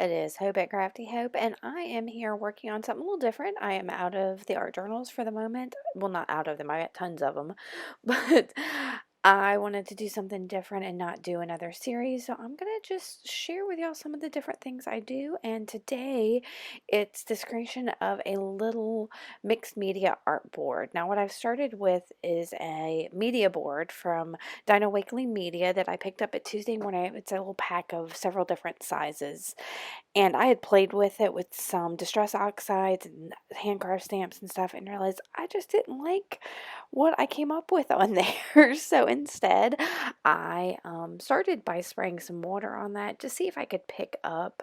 It is Hope at Crafty Hope, and I am here working on something a little different. I am out of the art journals for the moment. Well, not out of them, I got tons of them, but I wanted to do something different and not do another series. So I'm going to just share with y'all some of the different things I do. And today it's this creation of a little mixed media art board. Now, what I've started with is a media board from Dino Wakeling Media that I picked up at Tuesday morning. It's a little pack of several different sizes. And I had played with it with some distress oxides and handcraft stamps and stuff and realized I just didn't like what I came up with on there. So instead, I started by spraying some water on that to see if I could pick up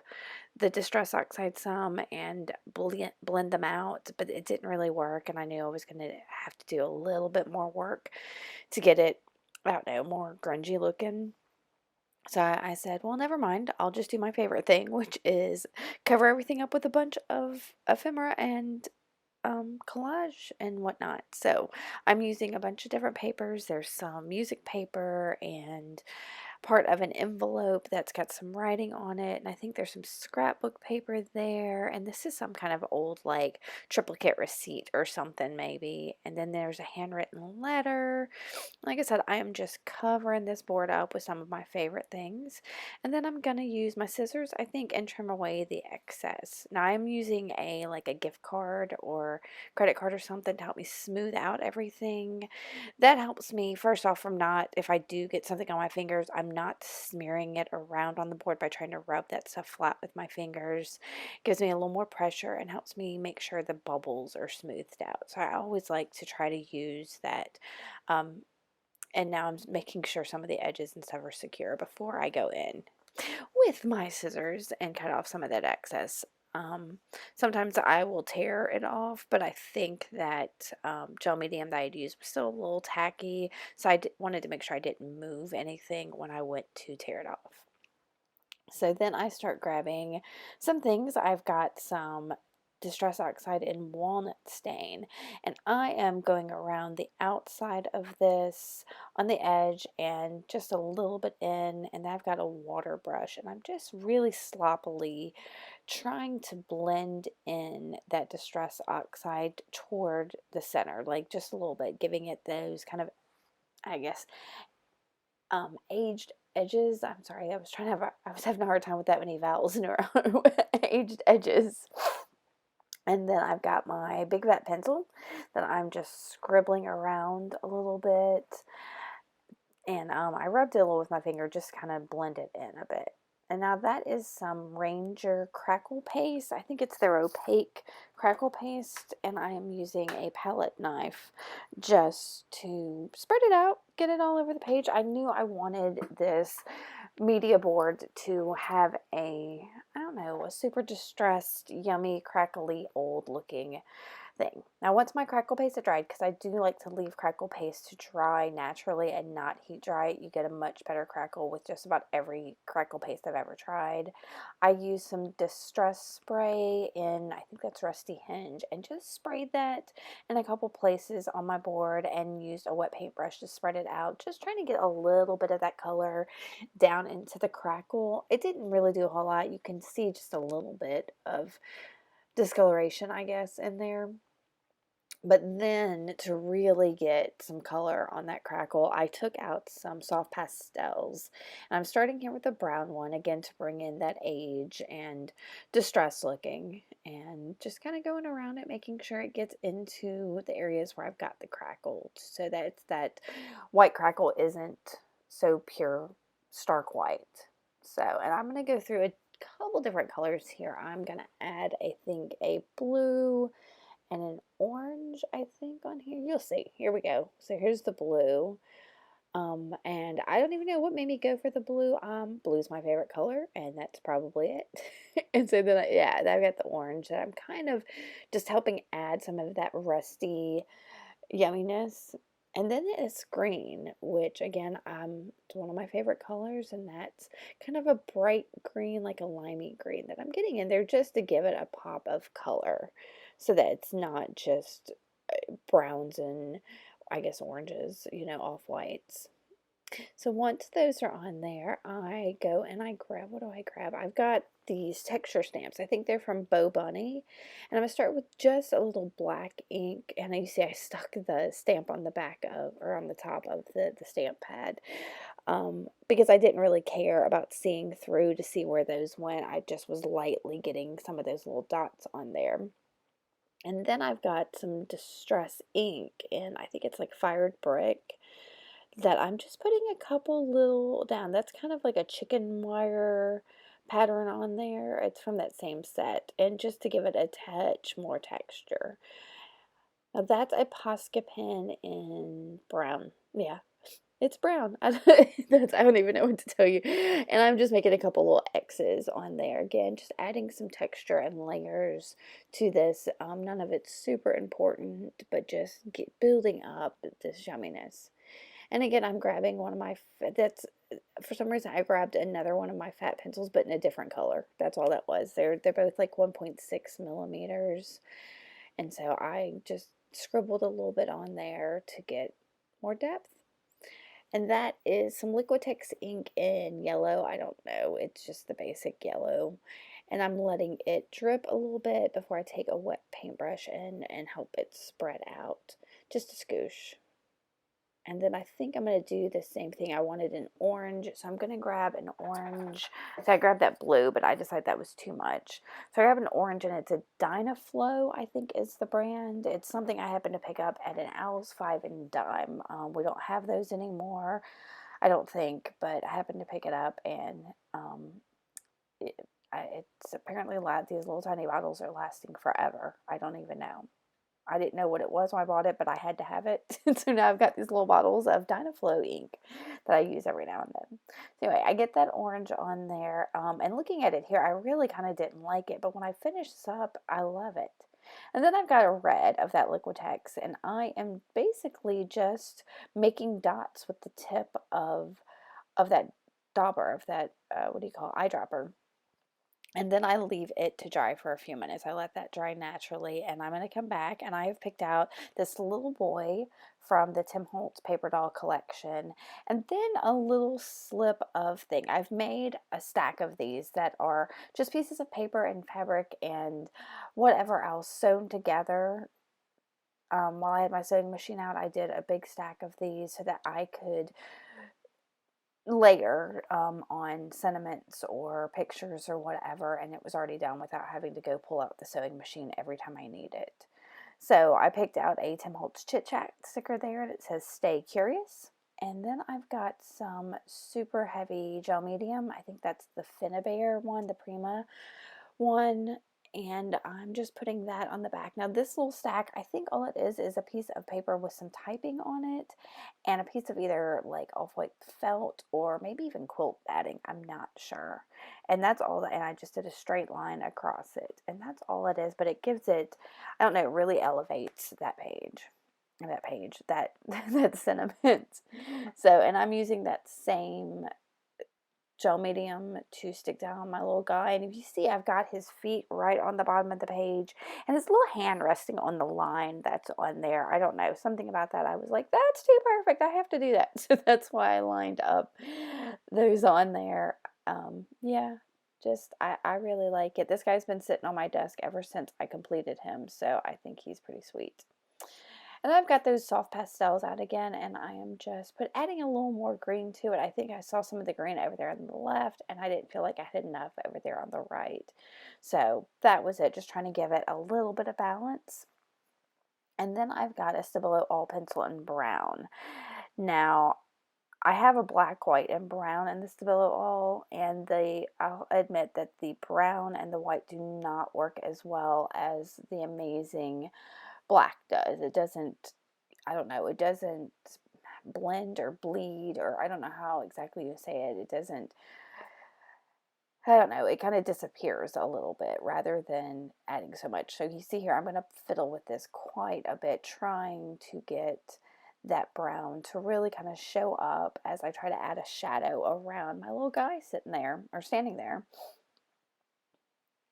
the distress oxide some and blend them out, but it didn't really work. And I knew I was going to have to do a little bit more work to get it, I don't know, more grungy looking. So I said, well, never mind. I'll just do my favorite thing, which is cover everything up with a bunch of ephemera and collage and whatnot. So I'm using a bunch of different papers. There's some music paper and part of an envelope that's got some writing on it, and I think there's some scrapbook paper there, and this is some kind of old like triplicate receipt or something maybe, and then there's a handwritten letter. Like I said, I am just covering this board up with some of my favorite things, and then I'm gonna use my scissors, I think, and trim away the excess. Now I'm using a gift card or credit card or something to help me smooth out everything. That helps me, first off, from not, if I do get something on my fingers, I'm not smearing it around on the board by trying to rub that stuff flat with my fingers. Gives me a little more pressure and helps me make sure the bubbles are smoothed out. So I always like to try to use that. Um, and now I'm making sure some of the edges and stuff are secure before I go in with my scissors and cut off some of that excess. Um, Sometimes I will tear it off, but I think that gel medium that I'd used was still a little tacky, so wanted to make sure I didn't move anything when I went to tear it off. So then I start grabbing some things. I've got some Distress Oxide in Walnut Stain, and I am going around the outside of this on the edge and just a little bit in, and I've got a water brush, and I'm just really sloppily trying to blend in that Distress Oxide toward the center, like just a little bit, giving it those kind of, I guess, aged edges. I'm sorry, I was having a hard time with that many vowels in a row. Aged edges. And then I've got my big fat pencil that I'm just scribbling around a little bit. And I rubbed it a little with my finger, just kind of blend it in a bit. And now that is some Ranger Crackle paste. I think it's their opaque crackle paste. And I am using a palette knife just to spread it out, get it all over the page. I knew I wanted this media board to have I don't know, a super distressed, yummy, crackly, old looking thing. Now, once my crackle paste is dried, because I do like to leave crackle paste to dry naturally and not heat dry it, you get a much better crackle with just about every crackle paste I've ever tried. I use some distress spray in, I think that's Rusty Hinge, and just sprayed that in a couple places on my board and used a wet paintbrush to spread it out, just trying to get a little bit of that color down into the crackle. It didn't really do a whole lot. You can see just a little bit of discoloration, I guess, in there. But then to really get some color on that crackle, I took out some soft pastels. And I'm starting here with a brown one, again, to bring in that age and distress looking. And just kind of going around it, making sure it gets into the areas where I've got the crackle, so that that white crackle isn't so pure, stark white. So, and I'm going to go through a couple different colors here. I'm going to add, I think, a blue and an orange, I think, on here. You'll see. Here we go. So here's the blue. And I don't even know what made me go for the blue. Blue's my favorite color, and that's probably it. And so then, yeah, I've got the orange that I'm kind of just helping add some of that rusty yumminess. And then it's green, which again, it's one of my favorite colors, and that's kind of a bright green, like a limey green that I'm getting in there just to give it a pop of color so that it's not just browns and, I guess, oranges, off whites. So once those are on there, I go and I grab, what do I grab? I've got these texture stamps. I think they're from Bo Bunny. And I'm going to start with just a little black ink. And you see I stuck the stamp on the back of, or on the top of the stamp pad. Because I didn't really care about seeing through to see where those went. I just was lightly getting some of those little dots on there. And then I've got some Distress ink, and I think it's like Fired Brick, that I'm just putting a couple little down. That's kind of like a chicken wire pattern on there. It's from that same set, and just to give it a touch more texture. Now that's a Posca pen in brown. Yeah, it's brown. I don't even know what to tell you. And I'm just making a couple little X's on there. Again, just adding some texture and layers to this. None of it's super important, but just building up this yumminess. And again, I'm grabbing one of my, for some reason, I grabbed another one of my fat pencils, but in a different color. That's all that was. They're both like 1.6 millimeters. And so I just scribbled a little bit on there to get more depth. And that is some Liquitex ink in yellow. I don't know, it's just the basic yellow. And I'm letting it drip a little bit before I take a wet paintbrush in and help it spread out. Just a scoosh. And then I think I'm going to do the same thing. I wanted an orange, so I'm going to grab an orange. So I grabbed that blue, but I decided that was too much. So I grab an orange, and it's a Dynaflow, I think is the brand. It's something I happened to pick up at an Owl's 5 and dime. We don't have those anymore, I don't think, but I happened to pick it up, and it's apparently these little tiny bottles are lasting forever. I don't even know. I didn't know what it was when I bought it, but I had to have it. So now I've got these little bottles of Dynaflow ink that I use every now and then. So anyway, I get that orange on there. And looking at it here, I really kind of didn't like it. But when I finish this up, I love it. And then I've got a red of that Liquitex. And I am basically just making dots with the tip of that dauber, of that, what do you call it, eyedropper. And then I leave it to dry for a few minutes. I let that dry naturally, and I'm going to come back, and I have picked out this little boy from the Tim Holtz paper doll collection, and then a little slip of thing. I've made a stack of these that are just pieces of paper and fabric and whatever else sewn together. While I had my sewing machine out, I did a big stack of these so that I could later on sentiments or pictures or whatever, and it was already done without having to go pull out the sewing machine every time I need it. So I picked out a Tim Holtz Chit Chat sticker there, and it says "Stay Curious." And then I've got some super heavy gel medium. I think that's the Finnabair one, the Prima one, and I'm just putting that on the back. Now this little stack, I think all it is a piece of paper with some typing on it and a piece of either like off-white felt or maybe even quilt batting, I'm not sure. And that's all that, and I just did a straight line across it, and that's all it is, but it gives it, I don't know, it really elevates that that sentiment. So, and I'm using that same gel medium to stick down on my little guy. And if you see, I've got his feet right on the bottom of the page and his little hand resting on the line that's on there. I don't know, something about that. I was like, that's too perfect. I have to do that. So that's why I lined up those on there. Yeah, just, I really like it. This guy's been sitting on my desk ever since I completed him. So I think he's pretty sweet. And I've got those soft pastels out again, and I am just adding a little more green to it. I think I saw some of the green over there on the left, and I didn't feel like I had enough over there on the right. So that was it, just trying to give it a little bit of balance. And then I've got a Stabilo All Pencil in brown. Now, I have a black, white, and brown in the Stabilo All, and I'll admit that the brown and the white do not work as well as the amazing black does. It doesn't, I don't know, it doesn't blend or bleed, or I don't know how exactly you say it. It doesn't, I don't know, it kind of disappears a little bit rather than adding so much. So you see here, I'm going to fiddle with this quite a bit, trying to get that brown to really kind of show up as I try to add a shadow around my little guy sitting there, or standing there.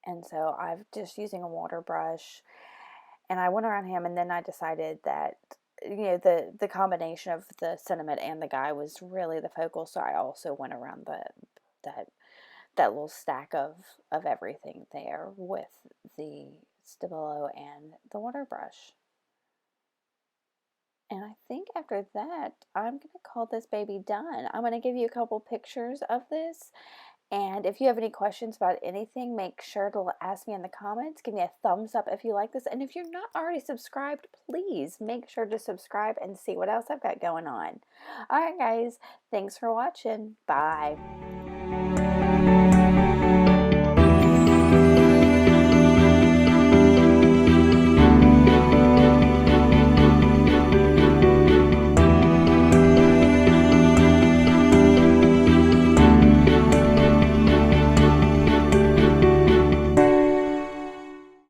And so I'm just using a water brush, and I went around him, and then I decided that the combination of the sentiment and the guy was really the focal, so I also went around that that little stack of everything there with the Stabilo and the water brush. And I think after that, I'm going to call this baby done. I'm going to give you a couple pictures of this. And if you have any questions about anything, make sure to ask me in the comments. Give me a thumbs up if you like this. And if you're not already subscribed, please make sure to subscribe and see what else I've got going on. All right, guys. Thanks for watching. Bye.